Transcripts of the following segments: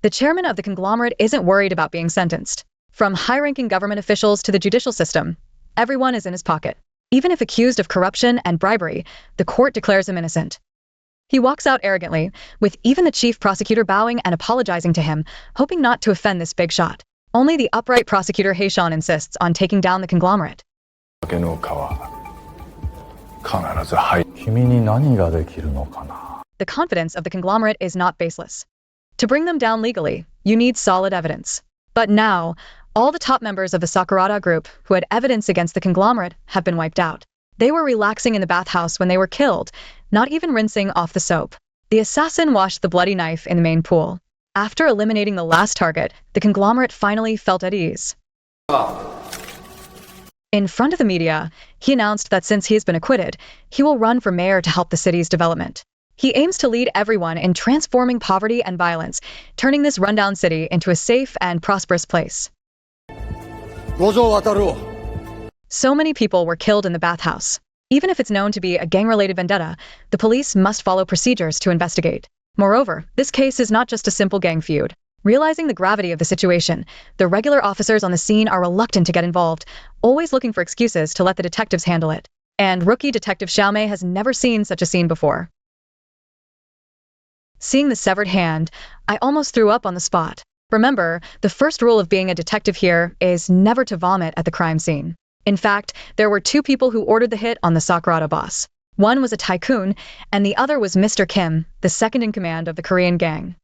The chairman of the conglomerate isn't worried about being sentenced. From high-ranking government officials to the judicial system, everyone is in his pocket. Even if accused of corruption and bribery, the court declares him innocent. He walks out arrogantly, with even the chief prosecutor bowing and apologizing to him, hoping not to offend this big shot. Only the upright prosecutor Haeshan insists on taking down the conglomerate. The confidence of the conglomerate is not baseless. To bring them down legally, you need solid evidence. But now, all the top members of the Sakurada group who had evidence against the conglomerate have been wiped out. They were relaxing in the bathhouse when they were killed, not even rinsing off the soap. The assassin washed the bloody knife in the main pool. After eliminating the last target, the conglomerate finally felt at ease. In front of the media, he announced that since he has been acquitted, he will run for mayor to help the city's development. He aims to lead everyone in transforming poverty and violence, turning this rundown city into a safe and prosperous place. So many people were killed in the bathhouse. Even if it's known to be a gang-related vendetta, the police must follow procedures to investigate. Moreover, this case is not just a simple gang feud. Realizing the gravity of the situation, the regular officers on the scene are reluctant to get involved, always looking for excuses to let the detectives handle it. And rookie Detective Xiaomei has never seen such a scene before. Seeing the severed hand, I almost threw up on the spot. Remember, the first rule of being a detective here is never to vomit at the crime scene. In fact, there were two people who ordered the hit on the Sakurada boss. One was a tycoon, and the other was Mr. Kim, the second in command of the Korean gang.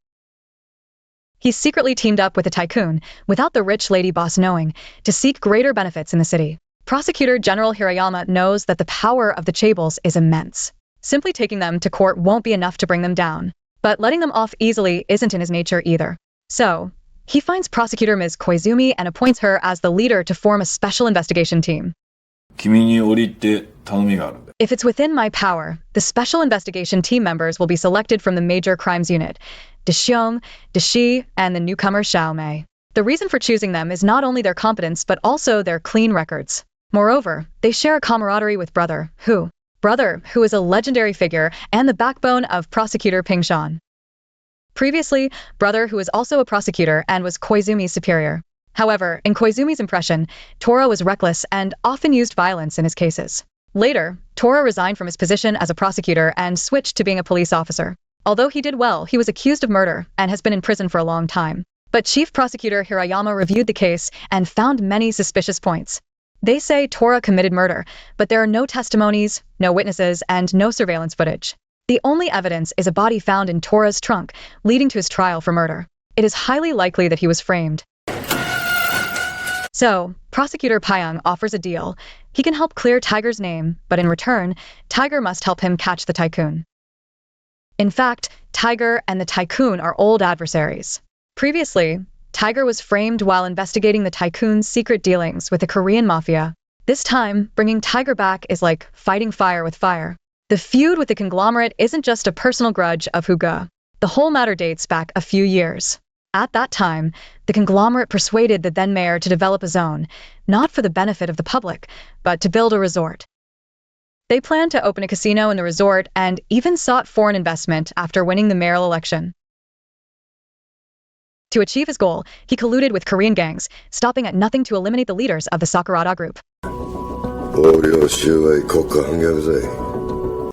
He secretly teamed up with the tycoon, without the rich lady boss knowing, to seek greater benefits in the city. Prosecutor General Hirayama knows that the power of the chaebols is immense. Simply taking them to court won't be enough to bring them down. But letting them off easily isn't in his nature either. So, he finds prosecutor Ms. Koizumi and appoints her as the leader to form a special investigation team. If it's within my power, the special investigation team members will be selected from the major crimes unit, Dexiong, Deshi, and the newcomer Xiaomei. The reason for choosing them is not only their competence but also their clean records. Moreover, they share a camaraderie with Brother, who is a legendary figure and the backbone of prosecutor Ping Shan. Previously, Brother, who was also a prosecutor and was Koizumi's superior. However, in Koizumi's impression, Tora was reckless and often used violence in his cases. Later, Tora resigned from his position as a prosecutor and switched to being a police officer. Although he did well, he was accused of murder and has been in prison for a long time. But Chief Prosecutor Hirayama reviewed the case and found many suspicious points. They say Tora committed murder, but there are no testimonies, no witnesses, and no surveillance footage. The only evidence is a body found in Tora's trunk, leading to his trial for murder. It is highly likely that he was framed. So, Prosecutor Pyong offers a deal. He can help clear Tiger's name, but in return, Tiger must help him catch the tycoon. In fact, Tiger and the tycoon are old adversaries. Previously, Tiger was framed while investigating the tycoon's secret dealings with the Korean mafia. This time, bringing Tiger back is like fighting fire with fire. The feud with the conglomerate isn't just a personal grudge of Huga. The whole matter dates back a few years. At that time, the conglomerate persuaded the then mayor to develop a zone, not for the benefit of the public, but to build a resort. They planned to open a casino in the resort and even sought foreign investment after winning the mayoral election. To achieve his goal, he colluded with Korean gangs, stopping at nothing to eliminate the leaders of the Sakurada group.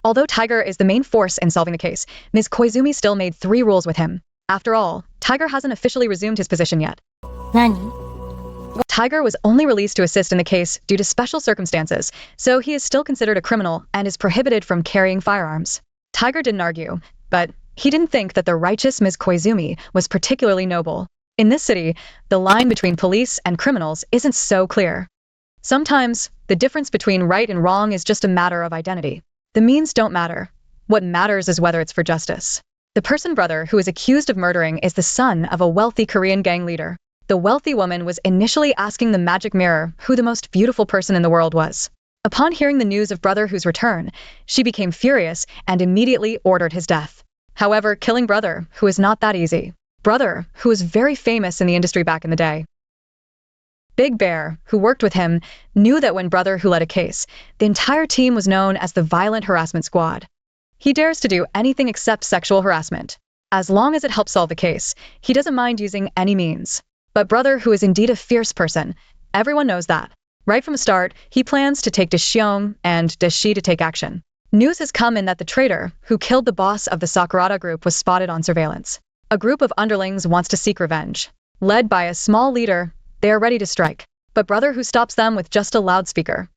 Although Tiger is the main force in solving the case, Ms. Koizumi still made 3 rules with him. After all, Tiger hasn't officially resumed his position yet. Tiger was only released to assist in the case due to special circumstances, so he is still considered a criminal and is prohibited from carrying firearms. Tiger didn't argue, but he didn't think that the righteous Ms. Koizumi was particularly noble. In this city, the line between police and criminals isn't so clear. Sometimes, the difference between right and wrong is just a matter of identity. The means don't matter. What matters is whether it's for justice. The person Brother who is accused of murdering is the son of a wealthy Korean gang leader. The wealthy woman was initially asking the magic mirror who the most beautiful person in the world was. Upon hearing the news of Brother who's return, she became furious and immediately ordered his death. However, killing Brother, who is not that easy. Brother, who was very famous in the industry back in the day. Big Bear, who worked with him, knew that when Brother who led a case, the entire team was known as the Violent Harassment Squad. He dares to do anything except sexual harassment. As long as it helps solve the case, he doesn't mind using any means. But Brother Hu is indeed a fierce person. Everyone knows that. Right from the start, he plans to take Xiong and Shi to take action. News has come in that the traitor, who killed the boss of the Sakurada group, was spotted on surveillance. A group of underlings wants to seek revenge. Led by a small leader, they are ready to strike. But Brother Hu stops them with just a loudspeaker.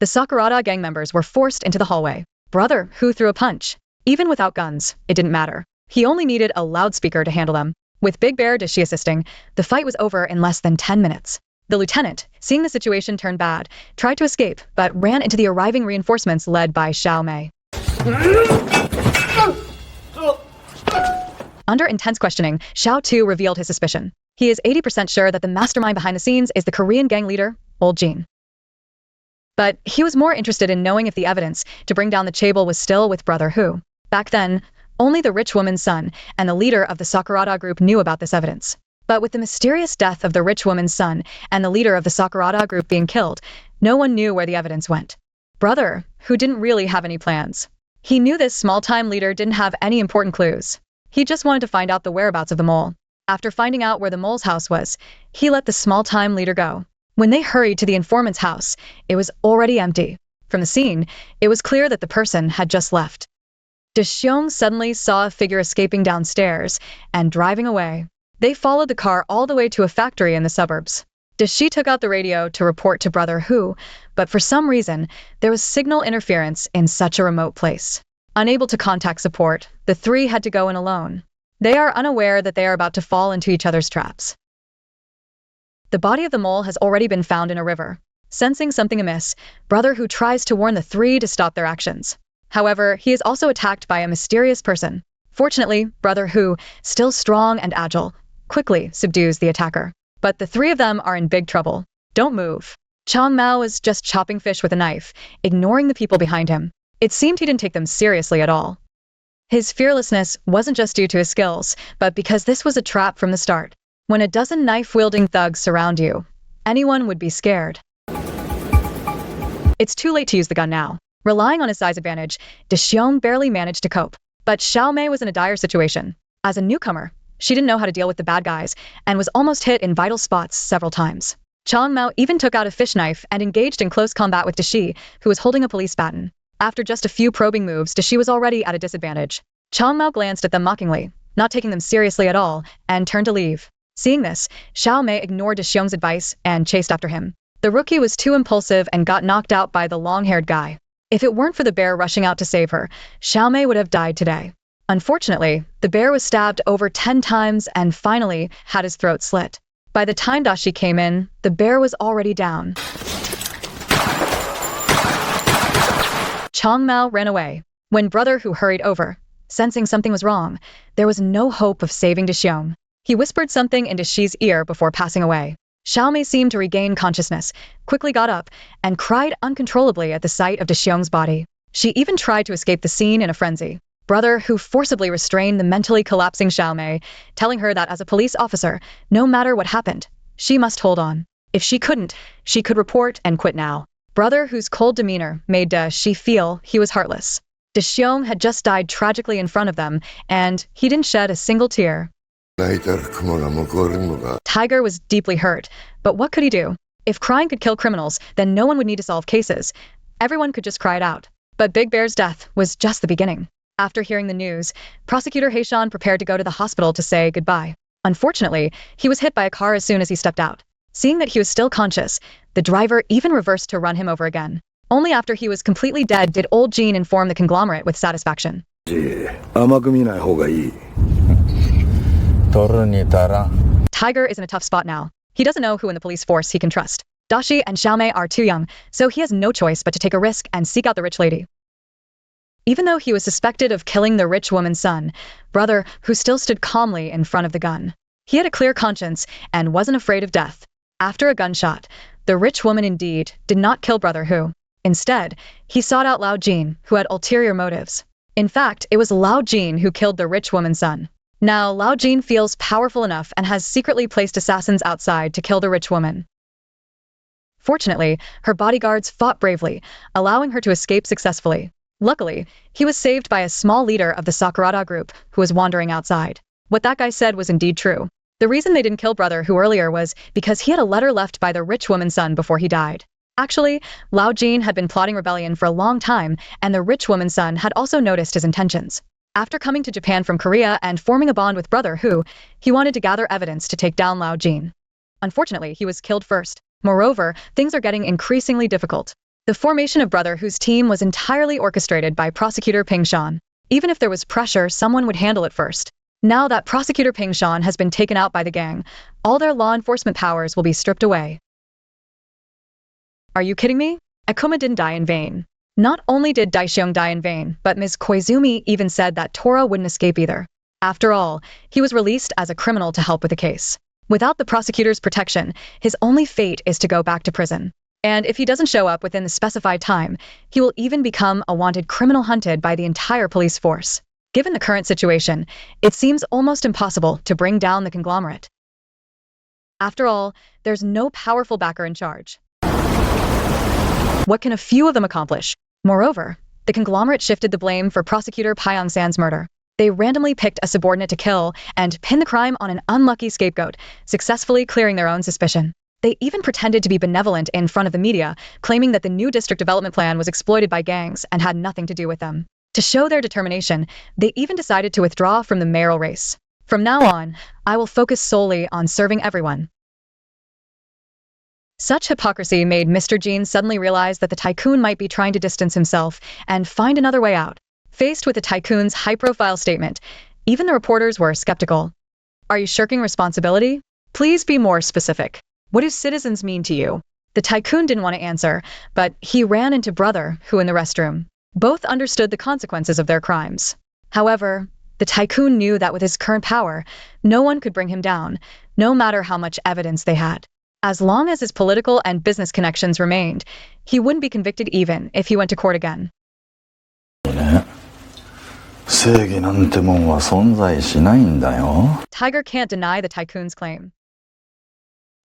The Sakurada gang members were forced into the hallway. Brother Hu threw a punch. Even without guns, it didn't matter. He only needed a loudspeaker to handle them. With Big Bear Shi assisting, the fight was over in less than 10 minutes. The lieutenant, seeing the situation turn bad, tried to escape, but ran into the arriving reinforcements led by Xiao Mei. Under intense questioning, Xiao Tu revealed his suspicion. He is 80% sure that the mastermind behind the scenes is the Korean gang leader, Old Jin. But he was more interested in knowing if the evidence to bring down the chaebol was still with Brother Hu. Back then, only the rich woman's son and the leader of the Sakurada group knew about this evidence. But with the mysterious death of the rich woman's son and the leader of the Sakurada group being killed, no one knew where the evidence went. Brother Hu didn't really have any plans. He knew this small-time leader didn't have any important clues. He just wanted to find out the whereabouts of the mole. After finding out where the mole's house was, he let the small-time leader go. When they hurried to the informant's house, it was already empty. From the scene, it was clear that the person had just left. Xiong suddenly saw a figure escaping downstairs and driving away. They followed the car all the way to a factory in the suburbs. Shi took out the radio to report to Brother Hu, but for some reason, there was signal interference in such a remote place. Unable to contact support, the three had to go in alone. They are unaware that they are about to fall into each other's traps. The body of the mole has already been found in a river. Sensing something amiss, Brother Hu tries to warn the three to stop their actions. However, he is also attacked by a mysterious person. Fortunately, Brother Hu, still strong and agile, quickly subdues the attacker. But the three of them are in big trouble. Don't move. Chang Mao is just chopping fish with a knife, ignoring the people behind him. It seemed he didn't take them seriously at all. His fearlessness wasn't just due to his skills, but because this was a trap from the start. When a dozen knife-wielding thugs surround you, anyone would be scared. It's too late to use the gun now. Relying on his size advantage, Xiong barely managed to cope. But Xiao Mei was in a dire situation. As a newcomer, she didn't know how to deal with the bad guys and was almost hit in vital spots several times. Chang Mao even took out a fish knife and engaged in close combat with Shi, who was holding a police baton. After just a few probing moves, Shi was already at a disadvantage. Chang Mao glanced at them mockingly, not taking them seriously at all, and turned to leave. Seeing this, Xiao Mei ignored Xiong's advice and chased after him. The rookie was too impulsive and got knocked out by the long-haired guy. If it weren't for the bear rushing out to save her, Xiao Mei would have died today. Unfortunately, the bear was stabbed over 10 times and finally had his throat slit. By the time Dashi came in, the bear was already down. Chang Mao ran away. When Brother Hu hurried over, sensing something was wrong, there was no hope of saving Xiong. He whispered something into Shi's ear before passing away. Xiao Mei seemed to regain consciousness, quickly got up, and cried uncontrollably at the sight of Xiong's body. She even tried to escape the scene in a frenzy. Brother Hu forcibly restrained the mentally collapsing Xiao Mei, telling her that as a police officer, no matter what happened, she must hold on. If she couldn't, she could report and quit now. Brother Hu's cold demeanor made Shi feel he was heartless. Xiong had just died tragically in front of them, and he didn't shed a single tear. Tiger was deeply hurt, but what could he do? If crying could kill criminals, then no one would need to solve cases. Everyone could just cry it out. But Big Bear's death was just the beginning. After hearing the news, Prosecutor Heishan prepared to go to the hospital to say goodbye. Unfortunately, he was hit by a car as soon as he stepped out. Seeing that he was still conscious, the driver even reversed to run him over again. Only after he was completely dead did Old Jin inform the conglomerate with satisfaction. Tiger is in a tough spot now. He doesn't know who in the police force he can trust. Dashi and Xiao Mei are too young, so he has no choice but to take a risk and seek out the rich lady. Even though he was suspected of killing the rich woman's son, Brother Hu still stood calmly in front of the gun. He had a clear conscience and wasn't afraid of death. After a gunshot, the rich woman indeed did not kill Brother Hu. Instead, he sought out Lao Jin, who had ulterior motives. In fact, it was Lao Jin who killed the rich woman's son. Now, Lao Jin feels powerful enough and has secretly placed assassins outside to kill the rich woman. Fortunately, her bodyguards fought bravely, allowing her to escape successfully. Luckily, he was saved by a small leader of the Sakurada group who was wandering outside. What that guy said was indeed true. The reason they didn't kill Brother Hu earlier was because he had a letter left by the rich woman's son before he died. Actually, Lao Jin had been plotting rebellion for a long time, and the rich woman's son had also noticed his intentions. After coming to Japan from Korea and forming a bond with Brother Hu, he wanted to gather evidence to take down Lao Jin. Unfortunately, he was killed first. Moreover, things are getting increasingly difficult. The formation of Brother Hu's team was entirely orchestrated by Prosecutor Ping Shan. Even if there was pressure, someone would handle it first. Now that Prosecutor Ping Shan has been taken out by the gang, all their law enforcement powers will be stripped away. Are you kidding me? Akuma didn't die in vain. Not only did Daishiong die in vain, but Ms. Koizumi even said that Tora wouldn't escape either. After all, he was released as a criminal to help with the case. Without the prosecutor's protection, his only fate is to go back to prison. And if he doesn't show up within the specified time, he will even become a wanted criminal hunted by the entire police force. Given the current situation, it seems almost impossible to bring down the conglomerate. After all, there's no powerful backer in charge. What can a few of them accomplish? Moreover, the conglomerate shifted the blame for Prosecutor Pyong San's murder. They randomly picked a subordinate to kill and pinned the crime on an unlucky scapegoat, successfully clearing their own suspicion. They even pretended to be benevolent in front of the media, claiming that the new district development plan was exploited by gangs and had nothing to do with them. To show their determination, they even decided to withdraw from the mayoral race. From now on, I will focus solely on serving everyone. Such hypocrisy made Mr. Jean suddenly realize that the tycoon might be trying to distance himself and find another way out. Faced with the tycoon's high-profile statement, even the reporters were skeptical. Are you shirking responsibility? Please be more specific. What do citizens mean to you? The tycoon didn't want to answer, but he ran into Brother Hu in the restroom. Both understood the consequences of their crimes. However, the tycoon knew that with his current power, no one could bring him down, no matter how much evidence they had. As long as his political and business connections remained, he wouldn't be convicted even if he went to court again. Tiger can't deny the tycoon's claim.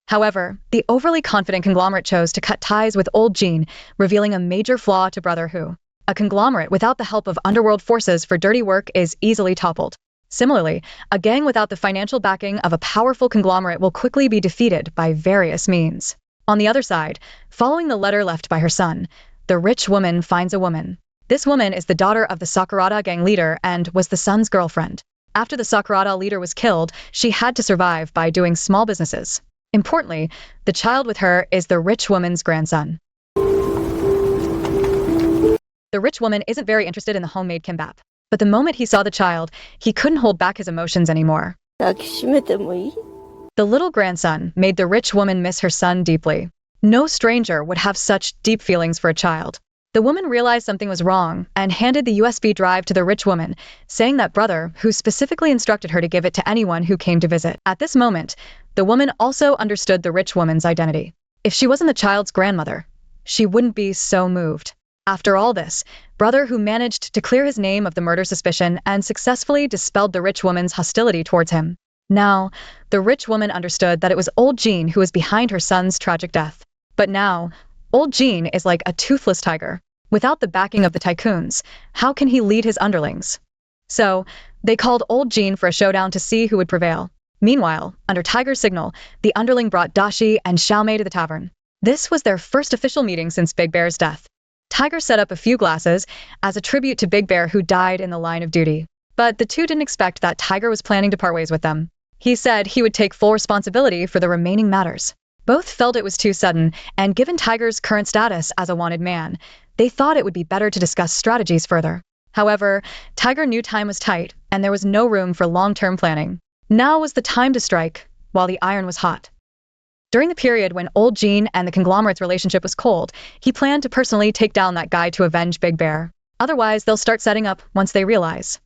However, the overly confident conglomerate chose to cut ties with Old Jean, revealing a major flaw to Brother Hu. A conglomerate without the help of underworld forces for dirty work is easily toppled. Similarly, a gang without the financial backing of a powerful conglomerate will quickly be defeated by various means. On the other side, following the letter left by her son, the rich woman finds a woman. This woman is the daughter of the Sakurada gang leader and was the son's girlfriend. After the Sakurada leader was killed, she had to survive by doing small businesses. Importantly, the child with her is the rich woman's grandson. The rich woman isn't very interested in the homemade kimbap. But the moment he saw the child, he couldn't hold back his emotions anymore. The little grandson made the rich woman miss her son deeply. No stranger would have such deep feelings for a child. The woman realized something was wrong and handed the USB drive to the rich woman, saying that Brother Hu specifically instructed her to give it to anyone who came to visit. At this moment, the woman also understood the rich woman's identity. If she wasn't the child's grandmother, she wouldn't be so moved. After all this, Brother Hu managed to clear his name of the murder suspicion and successfully dispelled the rich woman's hostility towards him. Now, the rich woman understood that it was Old Jean who was behind her son's tragic death. But now, Old Jean is like a toothless tiger. Without the backing of the tycoons, how can he lead his underlings? So, they called Old Jean for a showdown to see who would prevail. Meanwhile, under Tiger's signal, the underling brought Dashi and Xiaomei to the tavern. This was their first official meeting since Big Bear's death. Tiger set up a few glasses as a tribute to Big Bear who died in the line of duty. But the two didn't expect that Tiger was planning to part ways with them. He said he would take full responsibility for the remaining matters. Both felt it was too sudden, and given Tiger's current status as a wanted man, they thought it would be better to discuss strategies further. However, Tiger knew time was tight, and there was no room for long-term planning. Now was the time to strike, while the iron was hot. During the period when Old Jean and the conglomerate's relationship was cold, he planned to personally take down that guy to avenge Big Bear. Otherwise, they'll start setting up once they realize.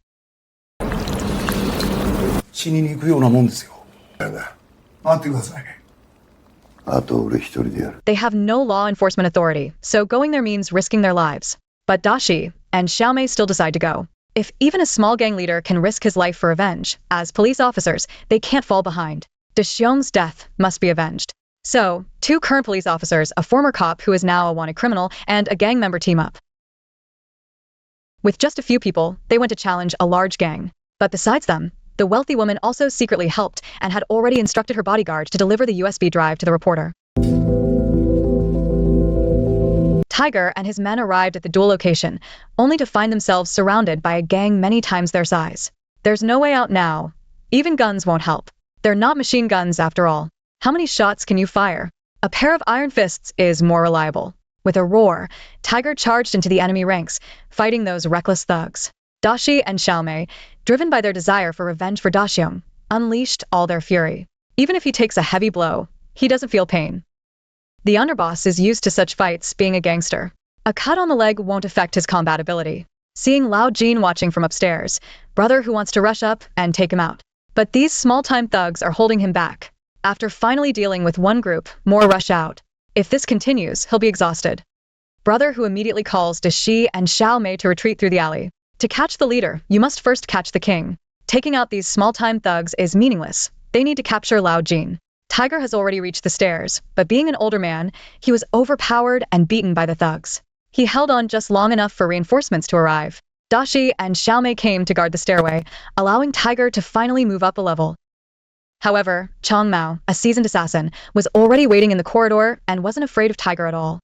They have no law enforcement authority, so going there means risking their lives. But Dashi and Xiaomei still decide to go. If even a small gang leader can risk his life for revenge, as police officers, they can't fall behind. Daxiong's death must be avenged. So, two current police officers, a former cop who is now a wanted criminal, and a gang member team up. With just a few people, they went to challenge a large gang. But besides them, the wealthy woman also secretly helped and had already instructed her bodyguard to deliver the USB drive to the reporter. Tiger and his men arrived at the duel location, only to find themselves surrounded by a gang many times their size. There's no way out now. Even guns won't help. They're not machine guns after all. How many shots can you fire? A pair of iron fists is more reliable. With a roar, Tiger charged into the enemy ranks, fighting those reckless thugs. Dashi and Xiaomei, driven by their desire for revenge for Daxiong, unleashed all their fury. Even if he takes a heavy blow, he doesn't feel pain. The underboss is used to such fights, being a gangster. A cut on the leg won't affect his combat ability. Seeing Lao Jin watching from upstairs, brother who wants to rush up and take him out. But these small-time thugs are holding him back. After finally dealing with one group, more rush out. If this continues, he'll be exhausted. Brother who immediately calls Dashi and Xiaomei to retreat through the alley. To catch the leader, you must first catch the king. Taking out these small-time thugs is meaningless. They need to capture Lao Jin. Tiger has already reached the stairs, but being an older man, he was overpowered and beaten by the thugs. He held on just long enough for reinforcements to arrive. Dashi and Xiaomei came to guard the stairway, allowing Tiger to finally move up a level. However, Chong Mao, a seasoned assassin, was already waiting in the corridor and wasn't afraid of Tiger at all.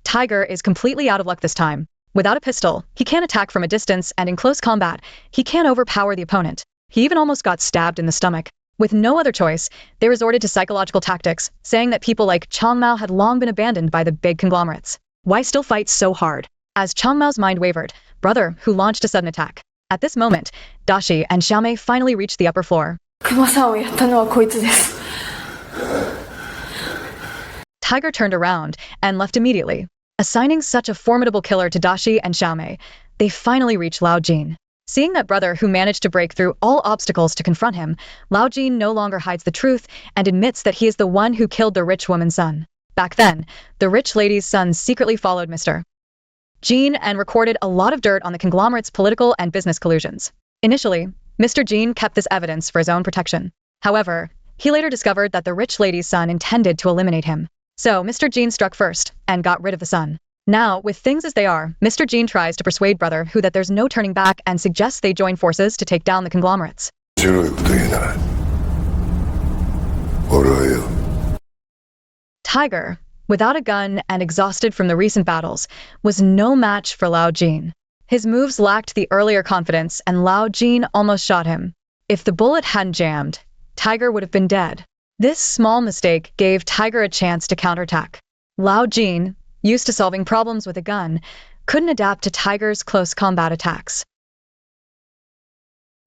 Tiger is completely out of luck this time. Without a pistol, he can't attack from a distance, and in close combat, he can't overpower the opponent. He even almost got stabbed in the stomach. With no other choice, they resorted to psychological tactics, saying that people like Chong Mao had long been abandoned by the big conglomerates. Why still fight so hard? As Chong Mao's mind wavered, brother who launched a sudden attack. At this moment, Dashi and Xiaomei finally reached the upper floor. Tiger turned around and left immediately. Assigning such a formidable killer to Dashi and Xiaomei, they finally reached Lao Jin. Seeing that brother who managed to break through all obstacles to confront him, Lao Jin no longer hides the truth and admits that he is the one who killed the rich woman's son. Back then, the rich lady's son secretly followed Mr. Jin and recorded a lot of dirt on the conglomerate's political and business collusions. Initially, Mr. Jin kept this evidence for his own protection. However, he later discovered that the rich lady's son intended to eliminate him. So Mr. Jin struck first and got rid of the son. Now, with things as they are, Mr. Jin tries to persuade brother who that there's no turning back and suggests they join forces to take down the conglomerates. Tiger, without a gun and exhausted from the recent battles, was no match for Lao Jin. His moves lacked the earlier confidence and Lao Jin almost shot him. If the bullet hadn't jammed, Tiger would have been dead. This small mistake gave Tiger a chance to counterattack. Lao Jin, used to solving problems with a gun, couldn't adapt to Tiger's close combat attacks.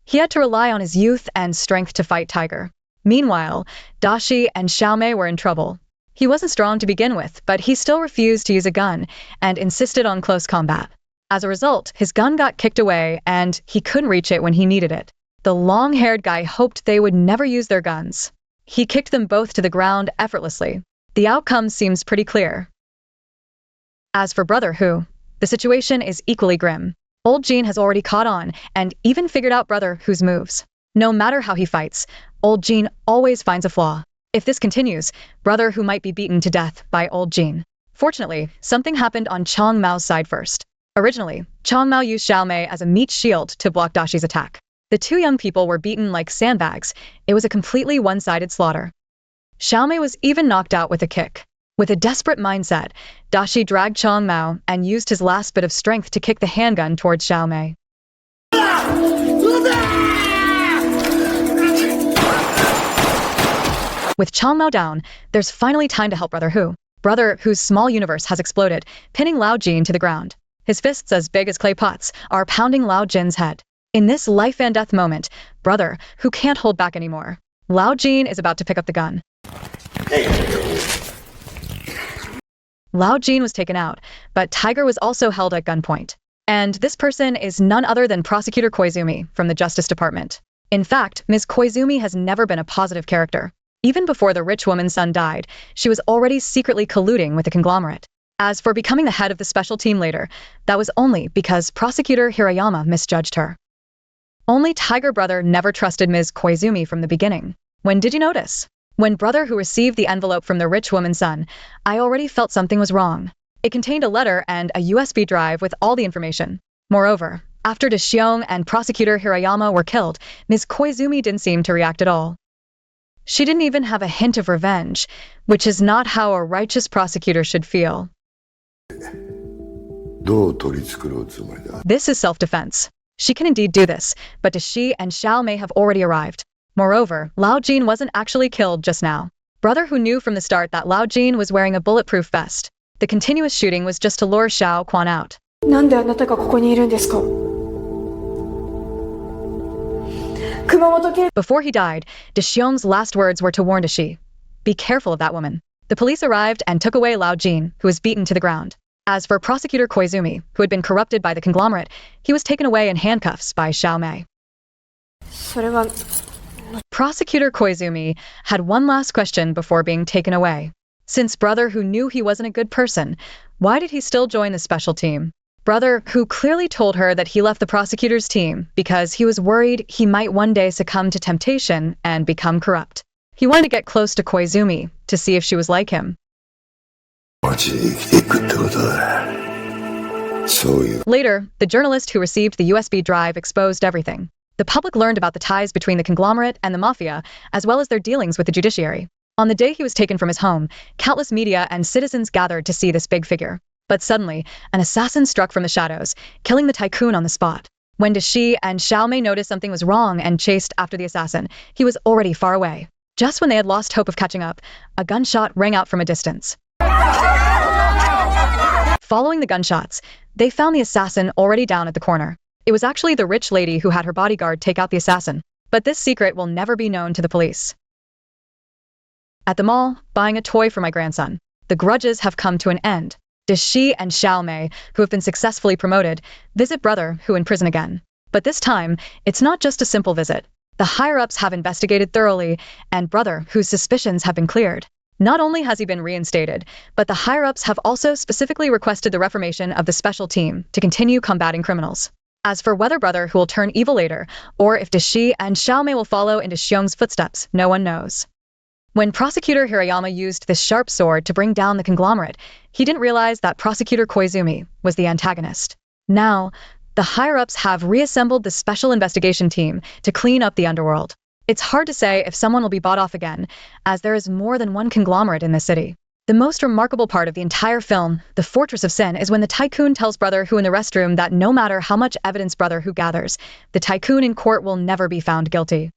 He had to rely on his youth and strength to fight Tiger. Meanwhile, Dashi and Xiaomei were in trouble. He wasn't strong to begin with, but he still refused to use a gun and insisted on close combat. As a result, his gun got kicked away and he couldn't reach it when he needed it. The long-haired guy hoped they would never use their guns. He kicked them both to the ground effortlessly. The outcome seems pretty clear. As for Brother Hu, the situation is equally grim. Old Jin has already caught on and even figured out Brother Hu's moves. No matter how he fights, Old Jin always finds a flaw. If this continues, Brother Hu might be beaten to death by Old Jin. Fortunately, something happened on Chong Mao's side first. Originally, Chong Mao used Xiaomei as a meat shield to block Dashi's attack. The two young people were beaten like sandbags. It was a completely one-sided slaughter. Xiaomei was even knocked out with a kick. With a desperate mindset, Dashi dragged Chong Mao and used his last bit of strength to kick the handgun towards Xiaomei. With Chong Mao down, there's finally time to help Brother Hu. Brother Hu's small universe has exploded, pinning Lao Jin to the ground. His fists, as big as clay pots, are pounding Lao Jin's head. In this life and death moment, Brother Hu can't hold back anymore. Lao Jin is about to pick up the gun. Lao Jin was taken out, but Tiger was also held at gunpoint. And this person is none other than Prosecutor Koizumi from the Justice Department. In fact, Ms. Koizumi has never been a positive character. Even before the rich woman's son died, she was already secretly colluding with the conglomerate. As for becoming the head of the special team later, that was only because Prosecutor Hirayama misjudged her. Only Tiger Brother never trusted Ms. Koizumi from the beginning. When did you notice? When brother who received the envelope from the rich woman's son, I already felt something was wrong. It contained a letter and a USB drive with all the information. Moreover, after Deshiong and prosecutor Hirayama were killed, Ms. Koizumi didn't seem to react at all. She didn't even have a hint of revenge, which is not how a righteous prosecutor should feel. This is self-defense. She can indeed do this, but Dashi and Xiao Mei have already arrived. Moreover, Lao Jin wasn't actually killed just now. Brother who knew from the start that Lao Jin was wearing a bulletproof vest. The continuous shooting was just to lure Xiao Quan out. なんであなたがここにいるんですか? Before he died, Deshiong's last words were to warn Dashi. Be careful of that woman. The police arrived and took away Lao Jin, who was beaten to the ground. As for prosecutor Koizumi, who had been corrupted by the conglomerate, he was taken away in handcuffs by Xiao Mei. それは Prosecutor Koizumi had one last question before being taken away. Since brother who knew he wasn't a good person, why did he still join the special team? Brother who clearly told her that he left the prosecutor's team because he was worried he might one day succumb to temptation and become corrupt. He wanted to get close to Koizumi to see if she was like him. Later, the journalist who received the USB drive exposed everything. The public learned about the ties between the conglomerate and the mafia, as well as their dealings with the judiciary. On the day he was taken from his home, countless media and citizens gathered to see this big figure. But suddenly, an assassin struck from the shadows, killing the tycoon on the spot. When Dashi and Xiao Mei noticed something was wrong and chased after the assassin, he was already far away. Just when they had lost hope of catching up, a gunshot rang out from a distance. Following the gunshots, they found the assassin already down at the corner. It was actually the rich lady who had her bodyguard take out the assassin. But this secret will never be known to the police. At the mall, buying a toy for my grandson. The grudges have come to an end. Dashi and Xiao Mei, who have been successfully promoted, visit brother who in prison again. But this time, it's not just a simple visit. The higher-ups have investigated thoroughly, and brother whose suspicions have been cleared. Not only has he been reinstated, but the higher-ups have also specifically requested the reformation of the special team to continue combating criminals. As for whether brother who will turn evil later, or if Dashi and Xiao Mei will follow in Deshiong's footsteps, no one knows. When prosecutor Hirayama used this sharp sword to bring down the conglomerate, he didn't realize that prosecutor Koizumi was the antagonist. Now, the higher-ups have reassembled the special investigation team to clean up the underworld. It's hard to say if someone will be bought off again, as there is more than one conglomerate in this city. The most remarkable part of the entire film, The Fortress of Sin, is when the tycoon tells brother who in the restroom that no matter how much evidence brother who gathers, the tycoon in court will never be found guilty.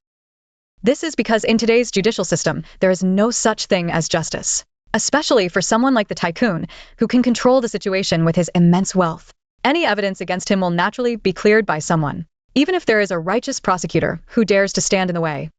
This is because in today's judicial system, there is no such thing as justice. Especially for someone like the tycoon, who can control the situation with his immense wealth. Any evidence against him will naturally be cleared by someone, even if there is a righteous prosecutor who dares to stand in the way.